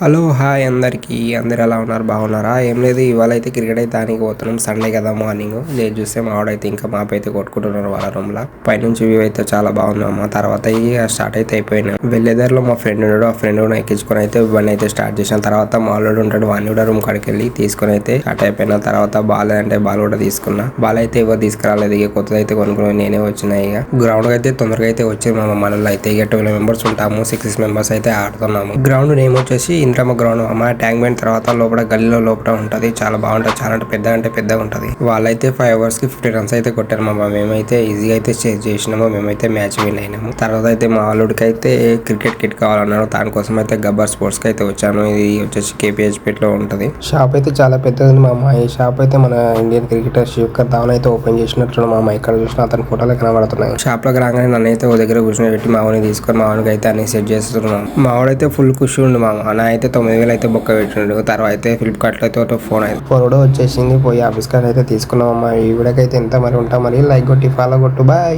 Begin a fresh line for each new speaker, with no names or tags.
Hello hi అందరు ఎలా ఉన్నారు బాగున్నారా? ఏం లేదు, ఇవాళ అయితే క్రికెట్ అయితే ఆనికి పోతున్నాం. సండే కదా మార్నింగ్ లేదు చూస్తే మా వాడైతే ఇంకా మాపైతే అయితే కొట్టుకుంటున్నారు వాళ్ళ రూమ్ లా. పైనుంచి వ్యూ అయితే చాలా బాగుంది. మా తర్వాత స్టార్ట్ అయితే అయిపోయినా వెళ్ళేదారిలో మా ఫ్రెండ్ ఉన్నాడు. ఆ ఫ్రెండ్ కూడా ఎక్కించుకొని అయితే బండి అయితే స్టార్ట్ చేసిన తర్వాత మా వాళ్ళు ఉంటాడు, వాడిని కూడా రూమ్ కాడికి వెళ్ళి తీసుకొని అయితే స్టార్ట్ అయిపోయిన తర్వాత బాల్ అంటే బాల్ కూడా తీసుకున్నా. బాల్ అయితే ఎవరు తీసుకురాలేదు, ఇక కొత్తది అయితే కొనుక్కుని నేనే వచ్చినా. ఇక గ్రౌండ్ అయితే తొందరగా అయితే వచ్చి మా మనలో అయితే ఇక 12 మెంబర్స్ ఉంటాము, 6 మెంబర్స్ అయితే ఆడుతున్నాము. గ్రౌండ్ నేమ్ వచ్చేసి ఇంద్రమ్మ గ్రౌండ్. మా ట్యాంక్ బండ్ తర్వాత లోపల గల్లీలో లోపల ఉంటది. చాలా బాగుంటది, చాలా అంటే పెద్దగా ఉంటది. వాళ్ళైతే 5 overs కి 50 runs అయితే కొట్టారు. మేమైతే ఈజీగా అయితే చేజ్ చేసినాము. మేమైతే మ్యాచ్ విన్ అయినాము. తర్వాత అయితే మా అల్లుడికి అయితే క్రికెట్ కిట్ కావాలన్నాడు. దానికోసం అయితే గబ్బర్ స్పోర్ట్స్ కి అయితే వచ్చాను. ఇది వచ్చేసి KPHపేట లో ఉంటది. షాప్ అయితే చాలా పెద్దది ఉంది మామ. ఈ షాప్ అయితే మన ఇండియన్ క్రికెటర్ శివకర్ ధావన్ అయితే ఓపెన్ చేసినట్లు మామ. ఇక్కడ చూసిన అతని ఫోటోలు కనబడుతున్నాయి. షాప్ లోకి రాగానే నన్ను అయితే ఓ దగ్గర కూర్చొని పెట్టి మామని తీసుకొని మామకి అయితే అన్ని సెట్ చేస్తున్నాం. మావాడైతే ఫుల్ ఖుషి ఉండు మామ. నా అయితే 9,000 అయితే బొక్క పెట్టిండు. తర్వాత అయితే ఫ్లిప్కార్ట్ లో అయితే ఫోన్ కూడా వచ్చేసింది. పోయి ఆఫీస్ కార్డ్ అయితే తీసుకున్నాం అమ్మా. ఈ వీడియోకి అయితే ఎంత మరి ఉంటా మరి లైక్ కొట్టి ఫాలో కొట్టు బాయ్.